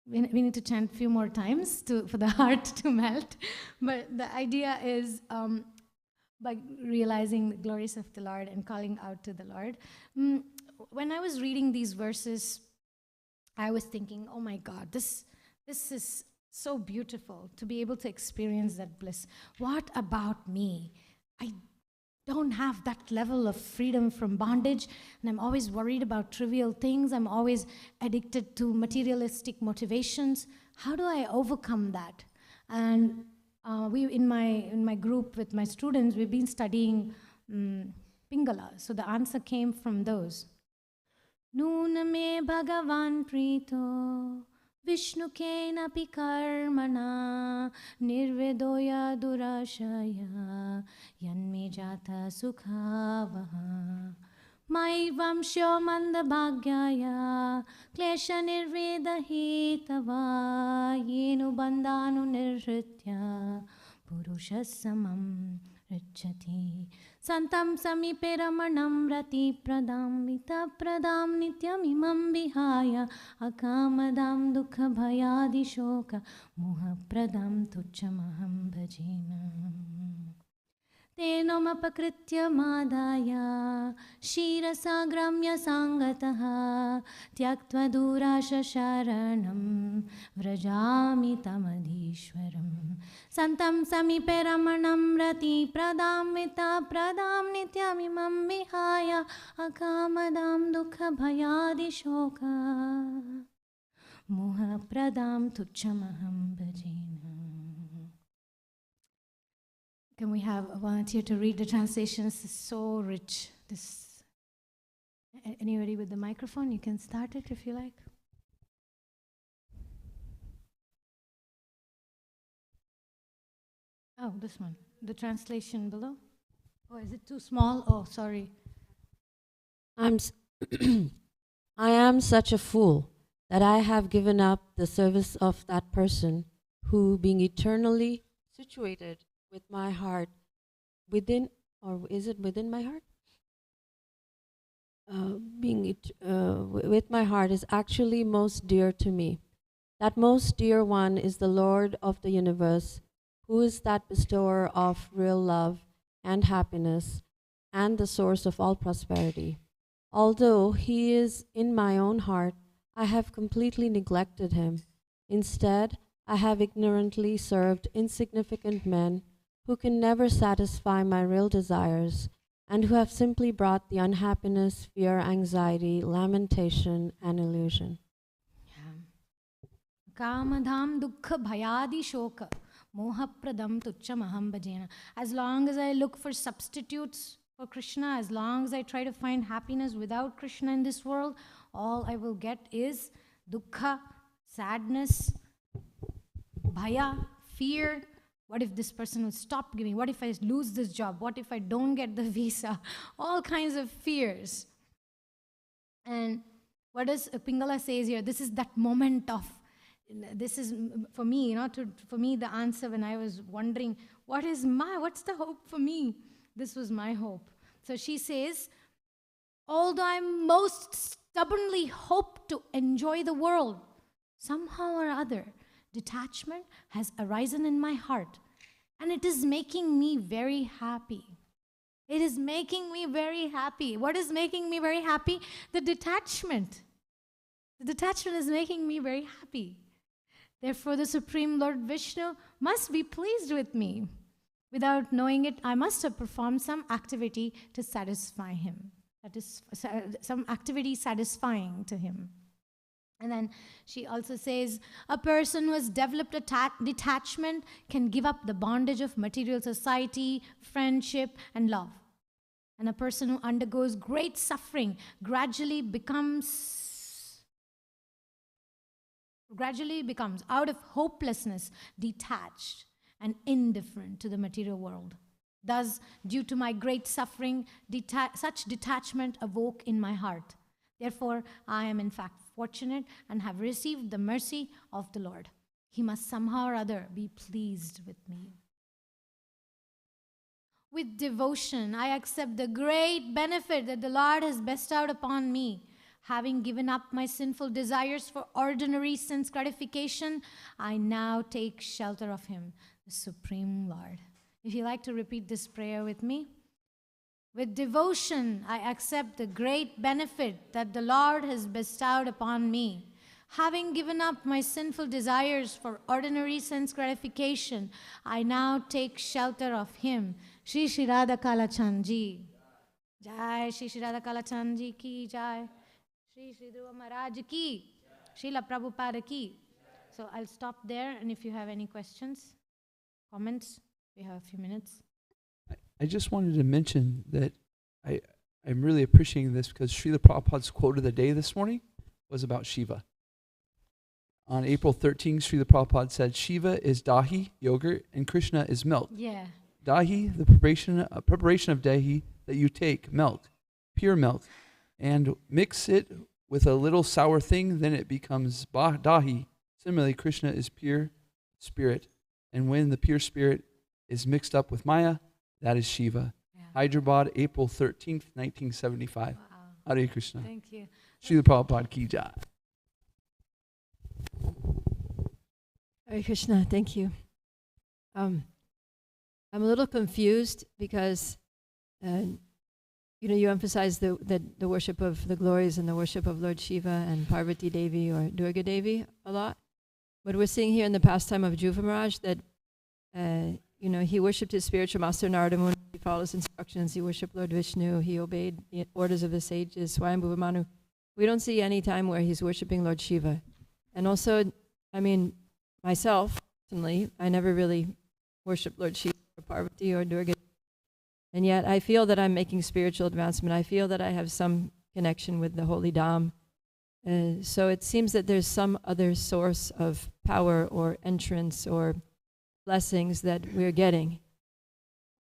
We need to chant a few more times for the heart to melt. But the idea is by realizing the glories of the Lord and calling out to the Lord. When I was reading these verses, I was thinking, oh my God, this is so beautiful to be able to experience that bliss. What about me? I don't have that level of freedom from bondage, and I'm always worried about trivial things. I'm always addicted to materialistic motivations. How do I overcome that? And we in my group with my students, we've been studying Pingala. So the answer came from those. Noon me Bhagavan Prito Vishnu kenapi karmana nirvedoya durashaya yanme jata sukhavah maivam shyo mandabhagyaya klesha nirveda hitava yenu bandhanu nirritya purusha samam richati santam samipe ramanam rati pradam vita pradam nityam imam vihaya akamadam dukha bhayadi shoka moha pradam tuchamaham bhajena tenom apakritya madaya shirasagramya sangataha tyaktva durasha sharanam vrajami tamadishwaram santam samipe ramanam rati pradam vita pradam nityam imam vihaya akamadam dukha bhayadi shoka moha pradam tuchamaham bhajena. Can we have a volunteer to read the translations? This is so rich. Anybody with the microphone, you can start it if you like. Oh, this one. The translation below. Oh, is it too small? Oh, sorry.
I am such a fool that I have given up the service of that person who, being eternally situated with my heart within, or is it within my heart? With my heart is actually most dear to me. That most dear one is the Lord of the universe, who is that bestower of real love and happiness and the source of all prosperity. Although he is in my own heart, I have completely neglected him. Instead, I have ignorantly served insignificant men who can never satisfy my real desires and who have simply brought the unhappiness, fear, anxiety, lamentation, and illusion.
Kamadham dukkha bhayadi shoka moha pradam tuchamaham bhajena. As long as I look for substitutes for Krishna, as long as I try to find happiness without Krishna in this world, all I will get is dukkha, sadness, bhaya, fear. What if this person will stop giving? What if I lose this job? What if I don't get the visa? All kinds of fears. And what does Pingala says here? This is that moment of, this is for me, for me the answer when I was wondering, what's the hope for me? This was my hope. So she says, although I most stubbornly hope to enjoy the world, somehow or other, detachment has arisen in my heart, and it is making me very happy. It is making me very happy. What is making me very happy? The detachment. The detachment is making me very happy. Therefore, the Supreme Lord Vishnu must be pleased with me. Without knowing it, I must have performed some activity to satisfy him. That is some activity satisfying to him. And then she also says, a person who has developed detachment can give up the bondage of material society, friendship, and love. And a person who undergoes great suffering gradually becomes out of hopelessness detached and indifferent to the material world. Thus, due to my great suffering, such detachment awoke in my heart. Therefore, I am in fact fortunate and have received the mercy of the Lord. He must somehow or other be pleased with me. With devotion, I accept the great benefit that the Lord has bestowed upon me. Having given up my sinful desires for ordinary sense gratification, I now take shelter of Him, the Supreme Lord. If you like to repeat this prayer with me. With devotion, I accept the great benefit that the Lord has bestowed upon me. Having given up my sinful desires for ordinary sense gratification, I now take shelter of Him. Shri Shri Radha Kalachand Ji. Jai Shri Shri Radha Kalachand Ji ki Jai. Shri Shri Dhruva Maharaj ki. Srila Prabhupada ki. So I'll stop there, and if you have any questions, comments, we have a few minutes.
I just wanted to mention that I'm really appreciating this because Srila Prabhupada's quote of the day this morning was about Shiva. On April 13th, Srila Prabhupada said, Shiva is dahi, yogurt, and Krishna is milk.
Yeah.
Dahi, the preparation of dahi that you take, milk, pure milk, and mix it with a little sour thing, then it becomes dahi. Similarly, Krishna is pure spirit. And when the pure spirit is mixed up with Maya, that is Shiva.
Yeah.
Hyderabad, April 13th, 1975.
Wow.
Hare Krishna.
Thank you.
Srila Prabhupada ki jai.
Hare Krishna, thank you. I'm a little confused because, you emphasize the worship of the glories and the worship of Lord Shiva and Parvati Devi or Durga Devi a lot. But we're seeing here in the pastime of Dhruva Maharaj that, he worshipped his spiritual master Narada Muni. He followed his instructions. He worshipped Lord Vishnu. He obeyed the orders of the sages, Swayambhuva Manu. We don't see any time where he's worshipping Lord Shiva. And also, myself, personally, I never really worshiped Lord Shiva or Parvati or Durga. And yet I feel that I'm making spiritual advancement. I feel that I have some connection with the Holy Dham. So it seems that there's some other source of power or entrance or blessings that we're getting.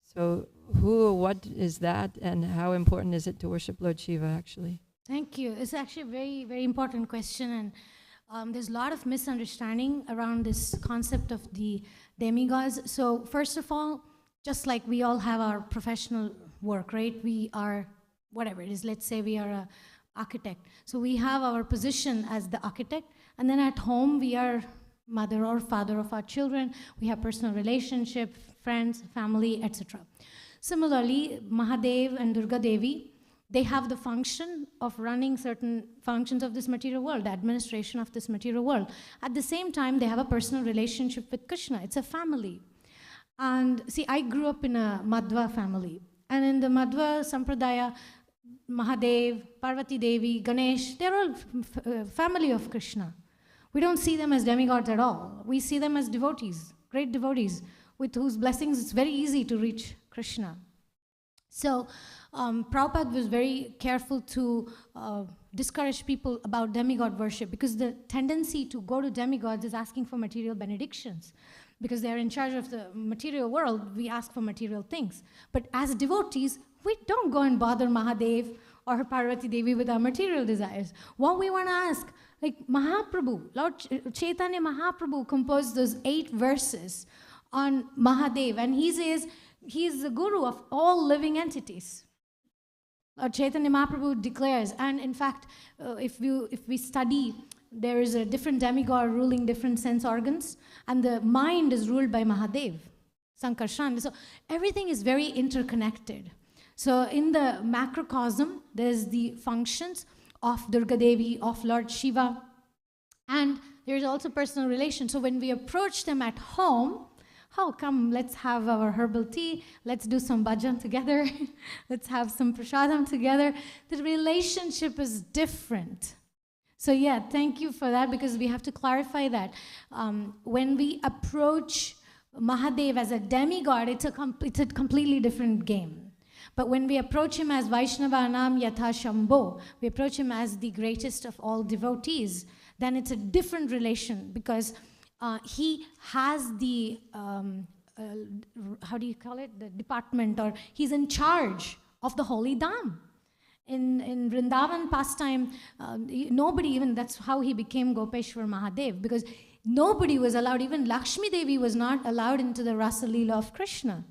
So who or what is that, and how important is it to worship Lord Shiva actually?
Thank you. It's actually a very, very important question, and there's a lot of misunderstanding around this concept of the demigods. So first of all, just like we all have our professional work, right? We are, whatever it is, let's say we are an architect. So we have our position as the architect, and then at home we are mother or father of our children. We have personal relationship, friends, family, etc. Similarly, Mahadev and Durga Devi, they have the function of running certain functions of this material world, the administration of this material world. At the same time, they have a personal relationship with Krishna. It's a family. And see, I grew up in a Madhva family. And in the Madhva Sampradaya, Mahadev, Parvati Devi, Ganesh, they're all family of Krishna. We don't see them as demigods at all. We see them as devotees, great devotees, with whose blessings it's very easy to reach Krishna. So Prabhupada was very careful to discourage people about demigod worship, because the tendency to go to demigods is asking for material benedictions. Because they're in charge of the material world, we ask for material things. But as devotees, we don't go and bother Mahadev or Parvati Devi with our material desires. What we want to ask, like Mahaprabhu, Lord Chaitanya Mahaprabhu composed those 8 verses on Mahadev, and he says he is the guru of all living entities. Lord Chaitanya Mahaprabhu declares, and in fact, if we study, there is a different demigod ruling different sense organs, and the mind is ruled by Mahadev, Sankarshan. So everything is very interconnected. So in the macrocosm, there's the functions of Durga Devi, of Lord Shiva, and there's also personal relations. So when we approach them at home, oh, come, let's have our herbal tea, let's do some bhajan together, let's have some prasadam together. The relationship is different. So yeah, thank you for that, because we have to clarify that. When we approach Mahadev as a demigod, it's a completely different game. But when we approach him as Vaishnavanam Yatha Shambho, we approach him as the greatest of all devotees, then it's a different relation, because he has the, how do you call it, the department, or he's in charge of the holy dham. In Vrindavan pastime, nobody even, that's how he became Gopeshwar Mahadev, because nobody was allowed, even Lakshmi Devi was not allowed into the Rasa Leela of Krishna.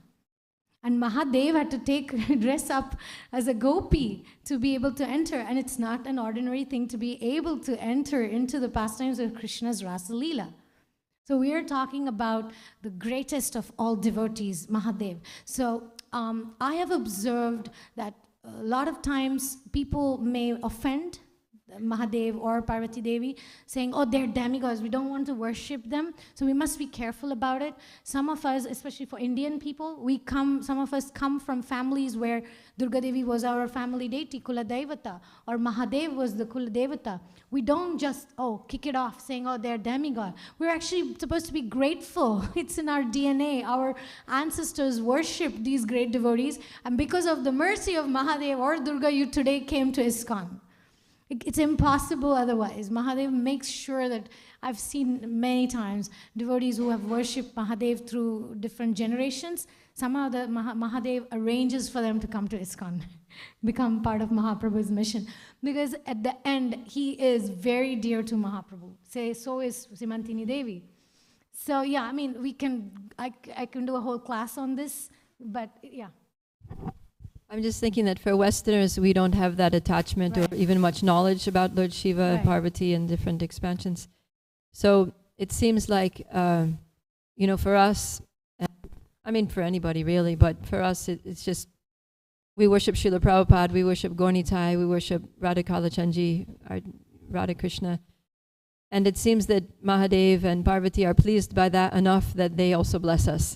And Mahadev had to dress up as a gopi to be able to enter. And it's not an ordinary thing to be able to enter into the pastimes of Krishna's Rasa Leela. So we are talking about the greatest of all devotees, Mahadev. So I have observed that a lot of times people may offend Mahadev or Parvati Devi, saying, oh, they're demigods, we don't want to worship them. So we must be careful about it. Some of us, especially for Indian people, some of us come from families where Durga Devi was our family deity, Kula Devata, or Mahadev was the Kula Devata. We don't just, kick it off saying, oh, they're demigod. We're actually supposed to be grateful. It's in our DNA. Our ancestors worshipped these great devotees, and because of the mercy of Mahadev or Durga, you today came to ISKCON. It's impossible otherwise. Mahadev makes sure that, I've seen many times devotees who have worshipped Mahadev through different generations, somehow the Mahadev arranges for them to come to ISKCON, become part of Mahaprabhu's mission. Because at the end, he is very dear to Mahaprabhu. So is Simantini Devi. So yeah, I mean, I can do a whole class on this, but yeah.
I'm just thinking that for Westerners, we don't have that attachment or even much knowledge about Lord Shiva and Parvati and different expansions. So it seems like, for us, I mean for anybody really, but for us it's just, we worship Srila Prabhupada, we worship Gaurnitai, we worship Radha Kalachandji, Radha Krishna. And it seems that Mahadev and Parvati are pleased by that enough that they also bless us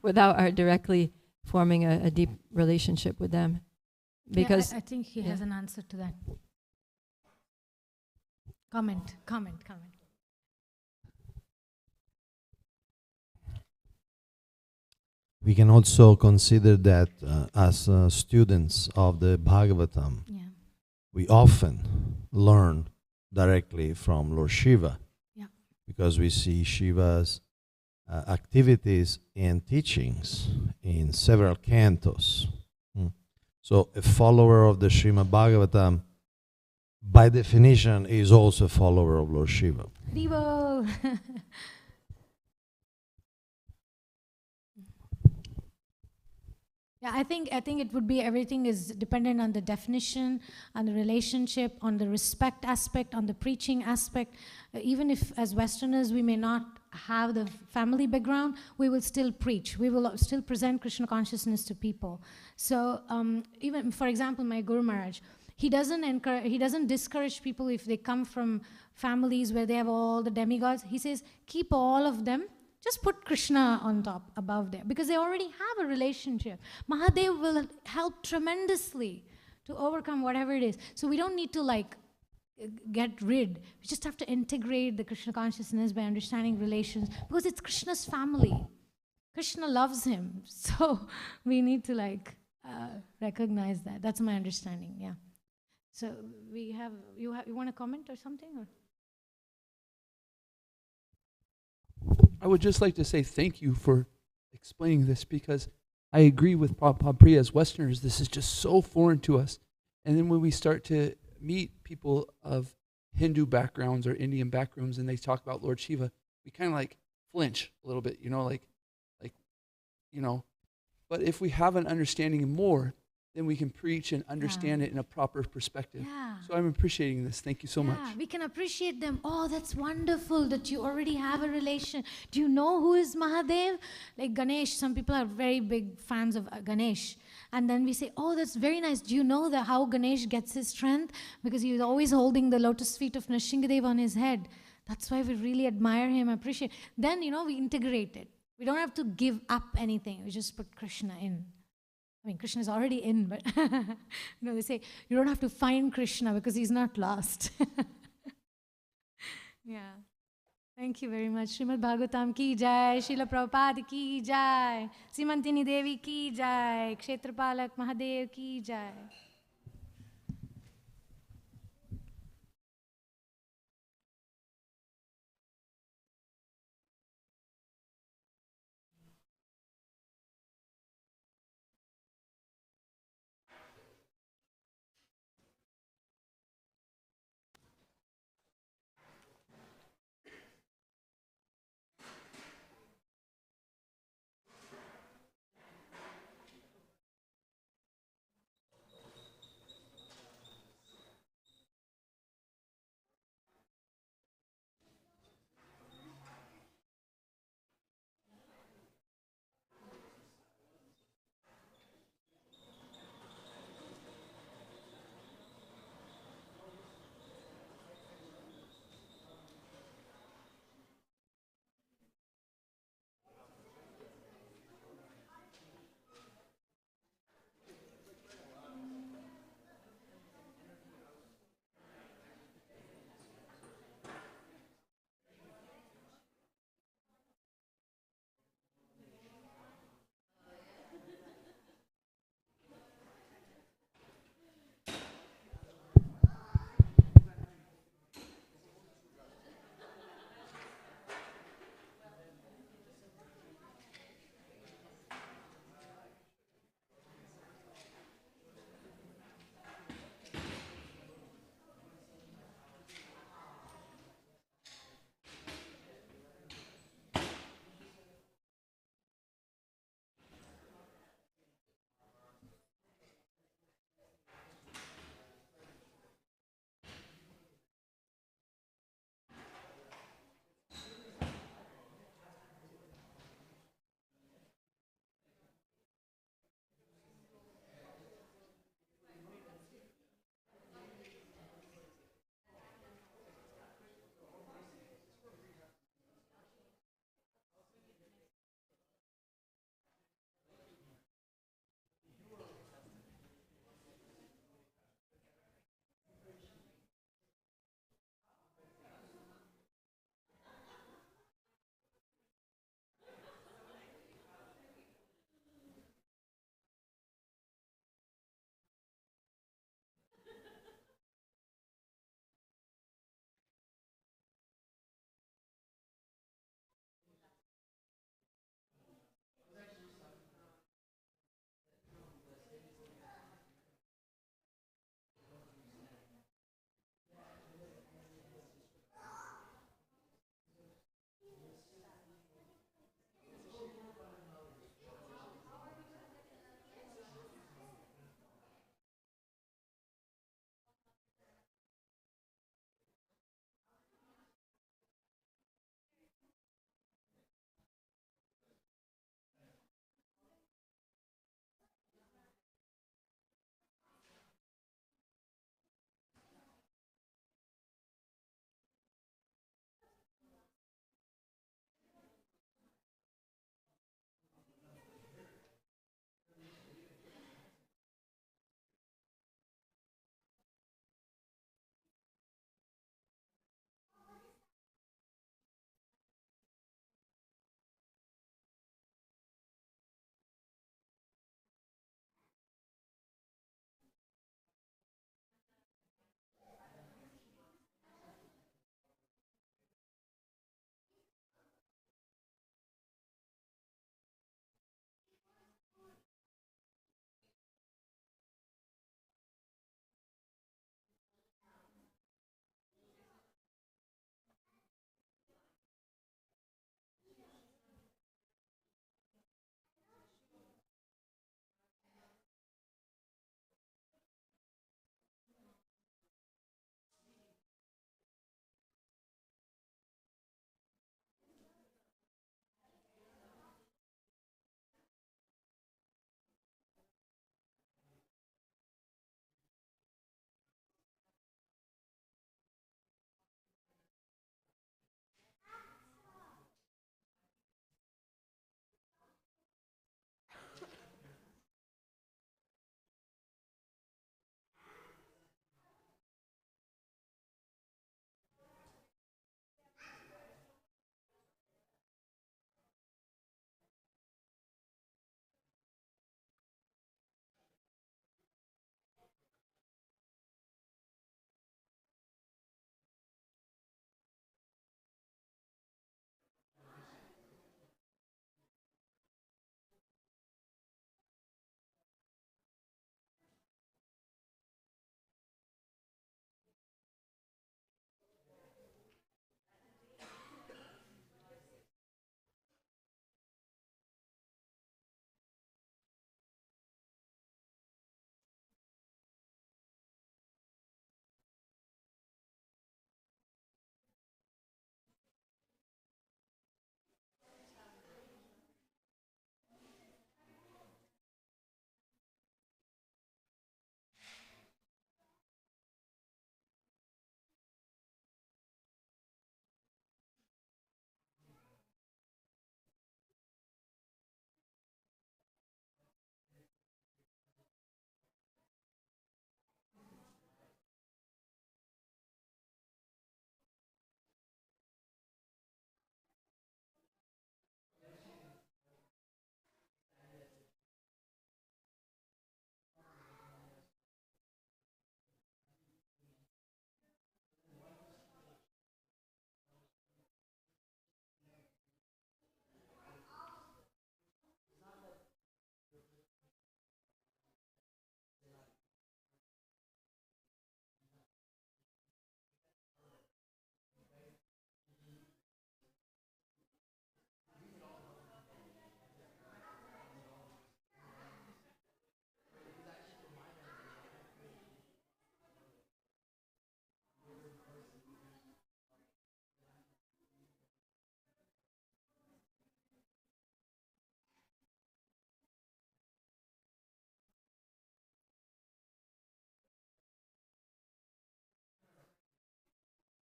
without our directly forming a deep relationship with them. Because
I think he has an answer to that. Comment.
We can also consider that as students of the Bhagavatam, we often learn directly from Lord Shiva, because we see Shiva's activities and teachings in several cantos. So a follower of the Srimad Bhagavatam, by definition, is also a follower of Lord Shiva.
Haribo! Yeah, I think it would be, everything is dependent on the definition, on the relationship, on the respect aspect, on the preaching aspect. Even if as Westerners we may not have the family background, we will still preach. We will still present Krishna consciousness to people. So even, for example, my Guru Maharaj, he doesn't discourage people if they come from families where they have all the demigods. He says, keep all of them. Just put Krishna on top, above there, because they already have a relationship. Mahadev will help tremendously to overcome whatever it is. So we don't need to get rid. We just have to integrate the Krishna consciousness by understanding relations, because it's Krishna's family. Krishna loves him. So we need to recognize that. That's my understanding, yeah. So you want to comment or something? Or?
I would just like to say thank you for explaining this, because I agree with Prabhupada Priya, as Westerners, this is just so foreign to us. And then when we start to meet people of Hindu backgrounds or Indian backgrounds and they talk about Lord Shiva, we kind of flinch a little bit, but if we have an understanding more, then we can preach and understand it in a proper perspective.
Yeah.
So I'm appreciating this. Thank you so much.
We can appreciate them. Oh, that's wonderful that you already have a relation. Do you know who is Mahadev? Like Ganesh, some people are very big fans of Ganesh. And then we say, oh, that's very nice. Do you know how Ganesh gets his strength? Because he is always holding the lotus feet of Nrsingadev on his head. That's why we really admire him, appreciate. Then, we integrate it. We don't have to give up anything. We just put Krishna in. I mean, Krishna is already in, but they say you don't have to find Krishna because he's not lost. Yeah. Thank you very much. Srimad Bhagavatam ki jai, Srila Prabhupada ki jai, Simantini Devi ki jai, Kshetrapalak Mahadev ki jai.